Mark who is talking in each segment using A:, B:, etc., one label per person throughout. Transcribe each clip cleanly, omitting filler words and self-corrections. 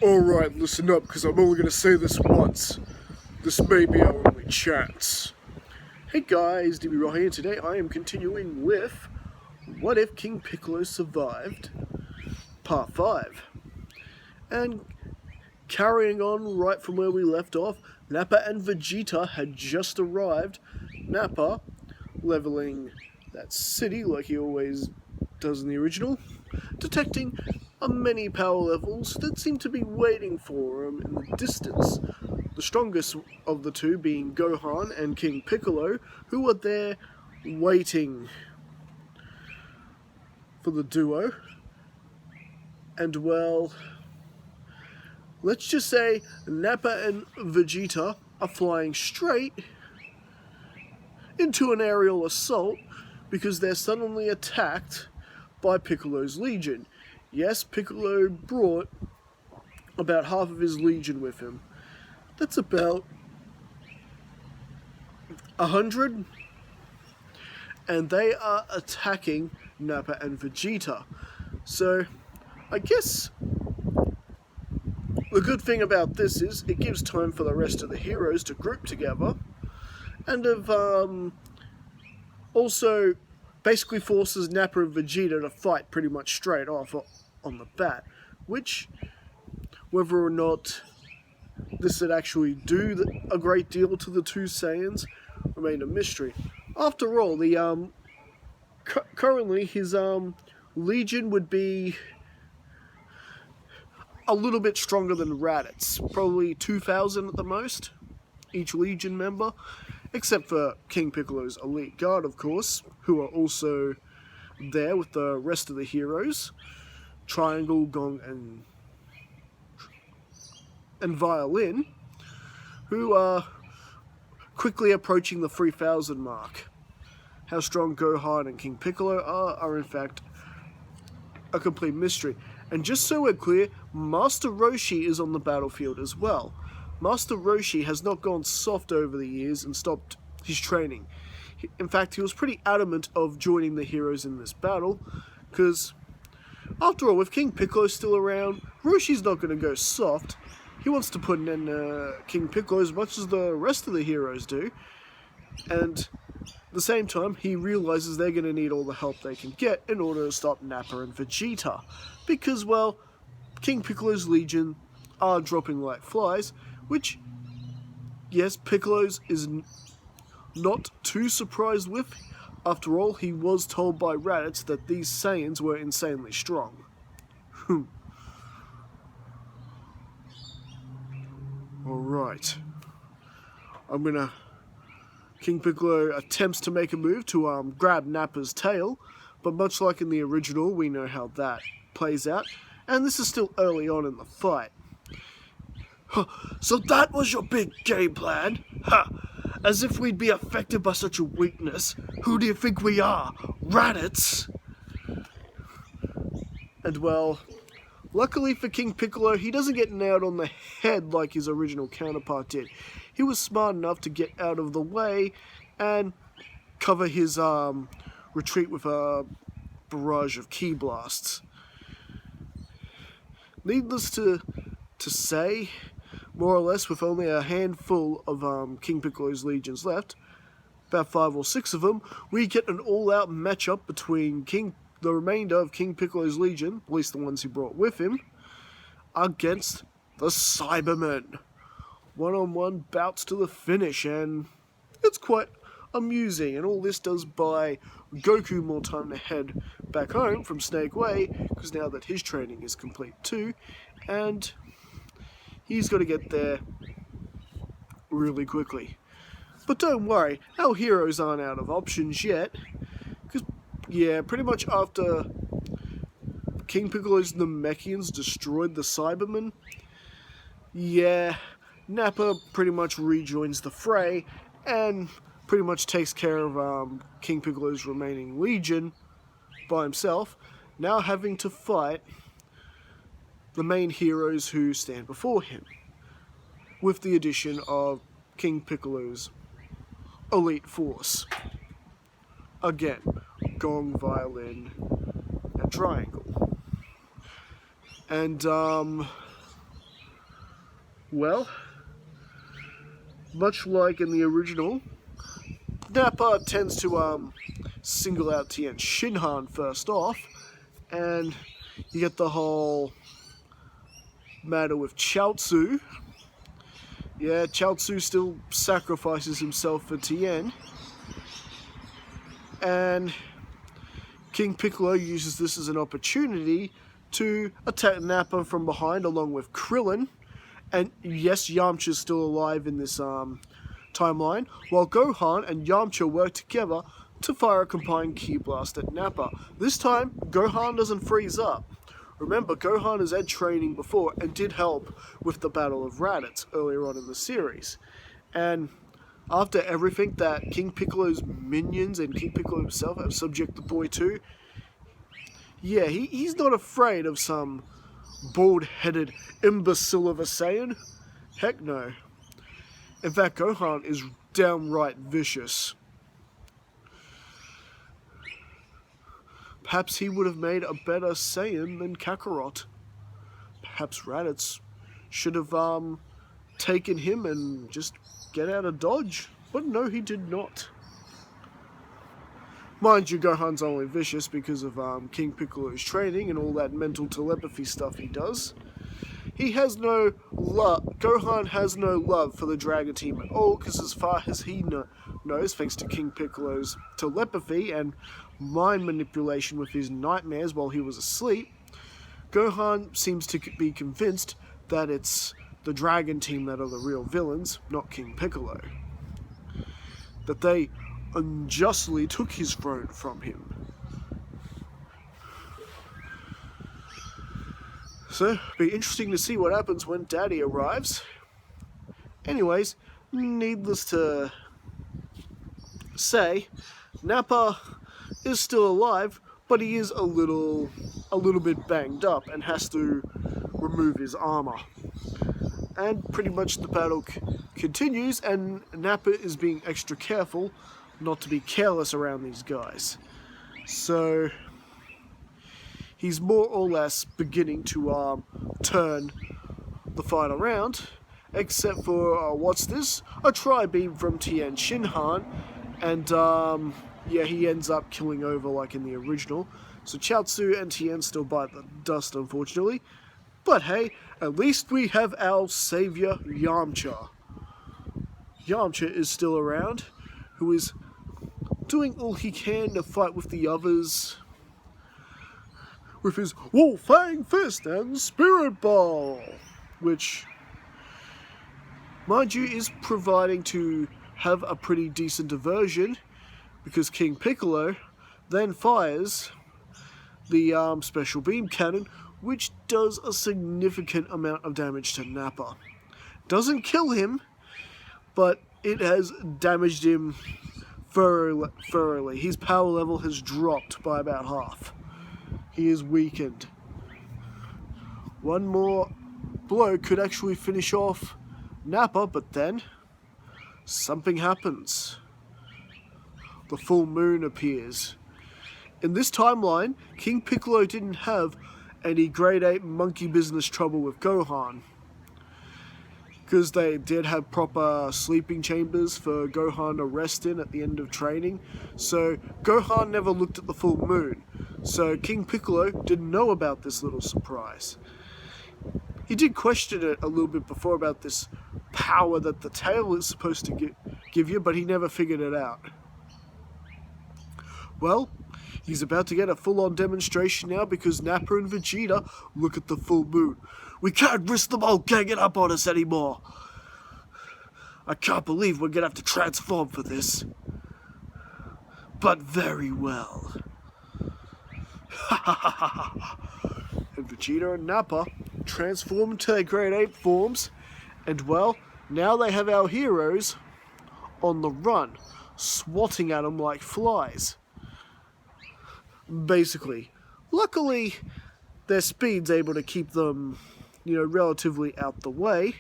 A: Alright, listen up, because I'm only going to say this once. This may be our only chance. Hey guys, DB here, and today I am continuing with What If King Piccolo Survived? Part 5. And carrying on right from where we left off, Nappa and Vegeta had just arrived. Nappa leveling that city like he always does in the original, detecting many power levels that seem to be waiting for him in the distance. The strongest of the two being Gohan and King Piccolo, who are there waiting for the duo. And well, let's just say Nappa and Vegeta are flying straight into an aerial assault because they're suddenly attacked by Piccolo's Legion. Yes, Piccolo brought about half of his Legion with him. That's about 100. And they are attacking Nappa and Vegeta. So, I guess the good thing about this is it gives time for the rest of the heroes to group together. And also basically forces Nappa and Vegeta to fight pretty much straight off on the bat, which, whether or not this would actually do a great deal to the two Saiyans, remained a mystery. After all, the currently his Legion would be a little bit stronger than Raditz, probably 2,000 at the most, each Legion member, except for King Piccolo's elite guard, of course, who are also there with the rest of the heroes, Triangle, Gong, and Violin, who are quickly approaching the 3,000 mark. How strong Gohan and King Piccolo are in fact a complete mystery. And just so we're clear, Master Roshi is on the battlefield as well. Master Roshi has not gone soft over the years and stopped his training. In fact, he was pretty adamant of joining the heroes in this battle, because after all, with King Piccolo still around, Roshi's not going to go soft. He wants to put an end to King Piccolo as much as the rest of the heroes do. And at the same time, he realizes they're going to need all the help they can get in order to stop Nappa and Vegeta. Because, well, King Piccolo's Legion are dropping like flies, which, yes, Piccolo's is not too surprised with. After all, he was told by Raditz that these Saiyans were insanely strong. Alright. King Piccolo attempts to make a move to grab Nappa's tail, but much like in the original, we know how that plays out, and this is still early on in the fight. So that was your big game plan? As if we'd be affected by such a weakness. Who do you think we are? Raditz? And well, luckily for King Piccolo, he doesn't get nailed on the head like his original counterpart did. He was smart enough to get out of the way and cover his retreat with a barrage of ki blasts. Needless to say, more or less, with only a handful of King Piccolo's legions left, about 5 or 6 of them, we get an all-out matchup between the remainder of King Piccolo's Legion, at least the ones he brought with him, against the Cybermen. One-on-one bouts to the finish, and it's quite amusing, and all this does buy Goku more time to head back home from Snake Way, because now that his training is complete too, and he's got to get there really quickly. But don't worry, our heroes aren't out of options yet, because, yeah, pretty much after King Piccolo's Namekians destroyed the Cybermen, yeah, Nappa pretty much rejoins the fray, and pretty much takes care of King Piccolo's remaining Legion by himself, now having to fight the main heroes who stand before him, with the addition of King Piccolo's elite force. Again, Gong, Violin, and Triangle. And Well, much like in the original, Nappa tends to single out Tien Shinhan first off, and you get the whole matter with Chaozu. Yeah, Chaozu still sacrifices himself for Tien, and King Piccolo uses this as an opportunity to attack Nappa from behind along with Krillin. And yes, Yamcha's still alive in this timeline, while Gohan and Yamcha work together to fire a combined Ki Blast at Nappa. This time, Gohan doesn't freeze up. Remember, Gohan has had training before and did help with the Battle of Raditz earlier on in the series. And after everything that King Piccolo's minions and King Piccolo himself have subjected the boy to, yeah, he's not afraid of some bald-headed imbecile of a Saiyan. Heck no. In fact, Gohan is downright vicious. Perhaps he would have made a better Saiyan than Kakarot. Perhaps Raditz should have taken him and just get out of Dodge. But no, he did not. Mind you, Gohan's only vicious because of King Piccolo's training and all that mental telepathy stuff he does. He has no love. Gohan has no love for the Dragon Team at all, because as far as he knows, thanks to King Piccolo's telepathy and mind manipulation with his nightmares while he was asleep, Gohan seems to be convinced that it's the Dragon Team that are the real villains, not King Piccolo. That they unjustly took his throne from him. So, it'll be interesting to see what happens when Daddy arrives. Anyways, needless to say, Nappa is still alive, but he is a little bit banged up and has to remove his armor. And pretty much the battle continues, and Nappa is being extra careful not to be careless around these guys. So he's more or less beginning to turn the fight around, except for, what's this? A tri-beam from Tien Shinhan, and yeah, he ends up killing over like in the original. So Chaozu and Tien still bite the dust, unfortunately. But hey, at least we have our savior, Yamcha. Yamcha is still around, who is doing all he can to fight with the others with his Wolfang Fist and Spirit Ball, which, mind you, is providing to have a pretty decent diversion, because King Piccolo then fires the special beam cannon, which does a significant amount of damage to Nappa. Doesn't kill him, but it has damaged him thoroughly. His power level has dropped by about half. He is weakened. One more blow could actually finish off Nappa, but then something happens. The full moon appears. In this timeline, King Piccolo didn't have any grade 8 monkey business trouble with Gohan, because they did have proper sleeping chambers for Gohan to rest in at the end of training. So Gohan never looked at the full moon. So King Piccolo didn't know about this little surprise. He did question it a little bit before about this power that the tail is supposed to give you, but he never figured it out. Well, he's about to get a full-on demonstration now, because Nappa and Vegeta look at the full moon. We can't risk them all ganging up on us anymore. I can't believe we're gonna have to transform for this. But very well. And Vegeta and Nappa transform into their grade 8 forms, and well, now they have our heroes on the run, swatting at them like flies. Basically. Luckily, their speed's able to keep them, relatively out the way.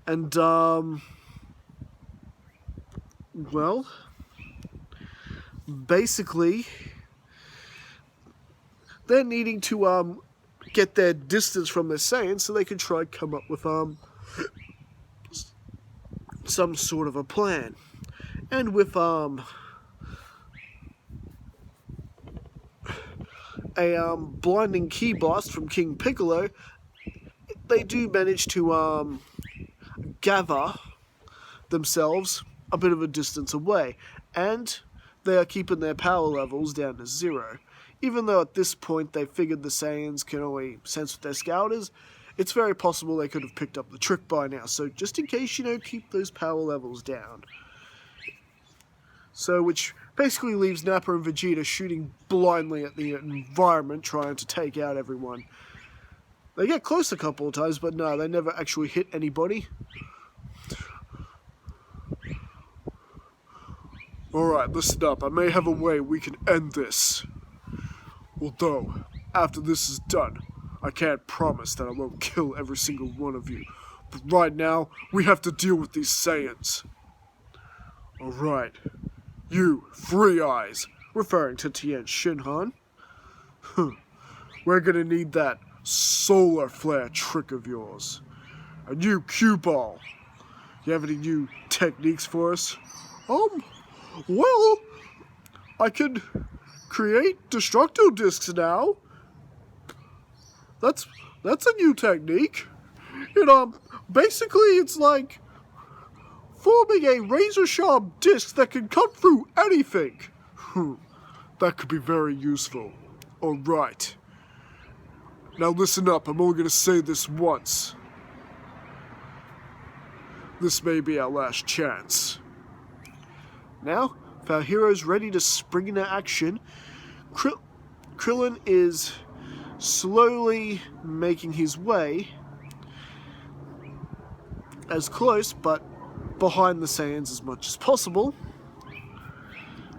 A: And, well, basically, they're needing to, get their distance from their Saiyans so they can try and come up with some sort of a plan. And with a blinding ki blast from King Piccolo, they do manage to gather themselves a bit of a distance away, and they are keeping their power levels down to 0. Even though at this point they figured the Saiyans can only sense with their scouters, it's very possible they could have picked up the trick by now. So just in case, keep those power levels down. So, which basically leaves Nappa and Vegeta shooting blindly at the environment, trying to take out everyone. They get close a couple of times, but no, they never actually hit anybody. Alright, listen up. I may have a way we can end this. Although, after this is done, I can't promise that I won't kill every single one of you. But right now, we have to deal with these Saiyans. Alright. You, Three Eyes, referring to Tien Shinhan. We're gonna need that solar flare trick of yours. And you, Cue Ball, you have any new techniques for us? Well, I can create destructo discs now. That's a new technique. Basically it's like forming a razor-sharp disc that can cut through anything. That could be very useful. Alright. Now listen up, I'm only gonna say this once. This may be our last chance. Now, with our heroes ready to spring into action, Krillin is slowly making his way as close, but behind the Saiyans as much as possible.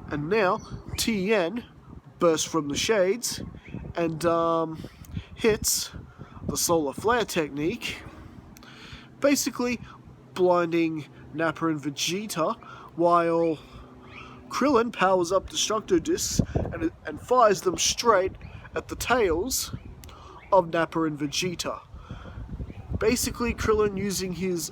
A: And now, Tien bursts from the shades and hits the solar flare technique, basically blinding Nappa and Vegeta, while Krillin powers up destructo discs and fires them straight at the tails of Nappa and Vegeta. Basically, Krillin using his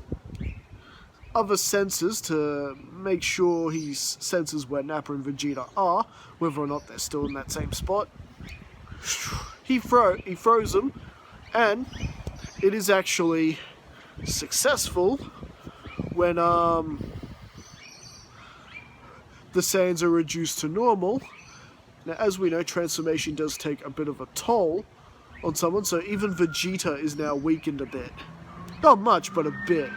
A: other senses to make sure he senses where Nappa and Vegeta are, whether or not they're still in that same spot. He throws them, and it is actually successful when the Saiyans are reduced to normal. Now, as we know, transformation does take a bit of a toll on someone, so even Vegeta is now weakened a bit. Not much, but a bit.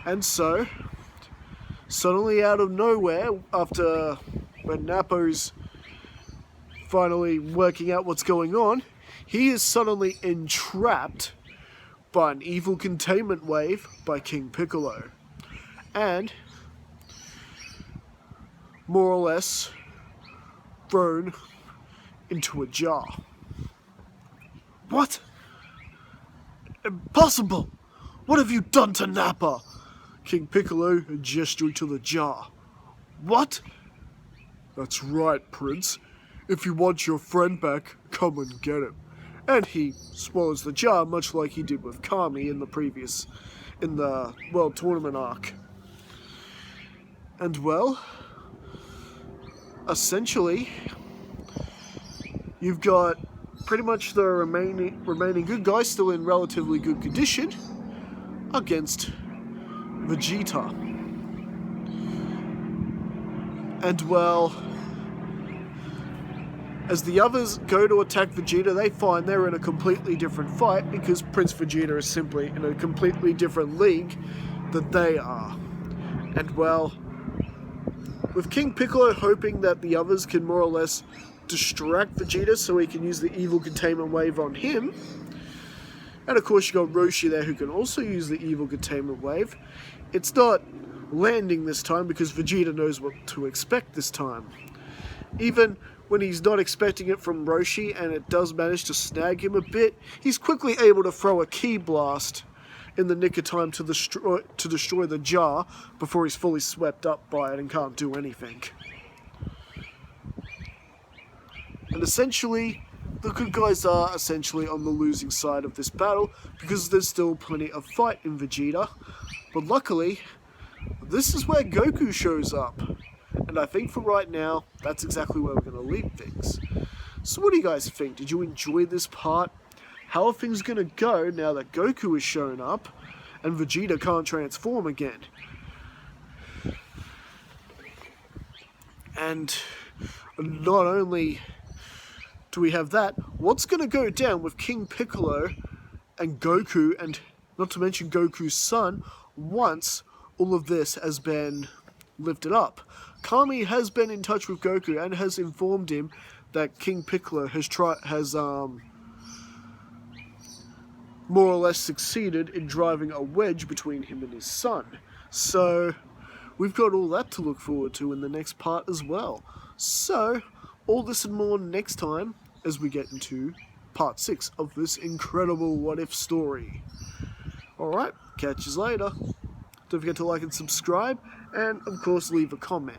A: And so, suddenly out of nowhere, after when Nappo's finally working out what's going on, he is suddenly entrapped by an evil containment wave by King Piccolo. And more or less thrown into a jar. What? Impossible! What have you done to Nappa? King Piccolo gestured to the jar. What? That's right, Prince. If you want your friend back, come and get him. And he swallows the jar, much like he did with Kami in the World Tournament arc. And well, essentially, you've got pretty much the remaining good guys still in relatively good condition against Vegeta. And well, as the others go to attack Vegeta, they find they're in a completely different fight because Prince Vegeta is simply in a completely different league than they are. And well, with King Piccolo hoping that the others can more or less distract Vegeta so he can use the evil containment wave on him, and of course you got Roshi there who can also use the evil containment wave, it's not landing this time because Vegeta knows what to expect this time. Even when he's not expecting it from Roshi and it does manage to snag him a bit, he's quickly able to throw a ki blast in the nick of time to destroy the jar before he's fully swept up by it and can't do anything. And essentially, the good guys are essentially on the losing side of this battle because there's still plenty of fight in Vegeta. But luckily, this is where Goku shows up. And I think for right now, that's exactly where we're going to leave things. So what do you guys think? Did you enjoy this part? How are things going to go now that Goku has shown up and Vegeta can't transform again? And not only do we have that, what's going to go down with King Piccolo and Goku, and not to mention Goku's son, once all of this has been lifted up? Kami has been in touch with Goku and has informed him that King Piccolo has more or less succeeded in driving a wedge between him and his son. So we've got all that to look forward to in the next part as well. So all this and more next time as we get into part 6 of this incredible What If story. Alright, catch you later. Don't forget to like and subscribe, and of course leave a comment.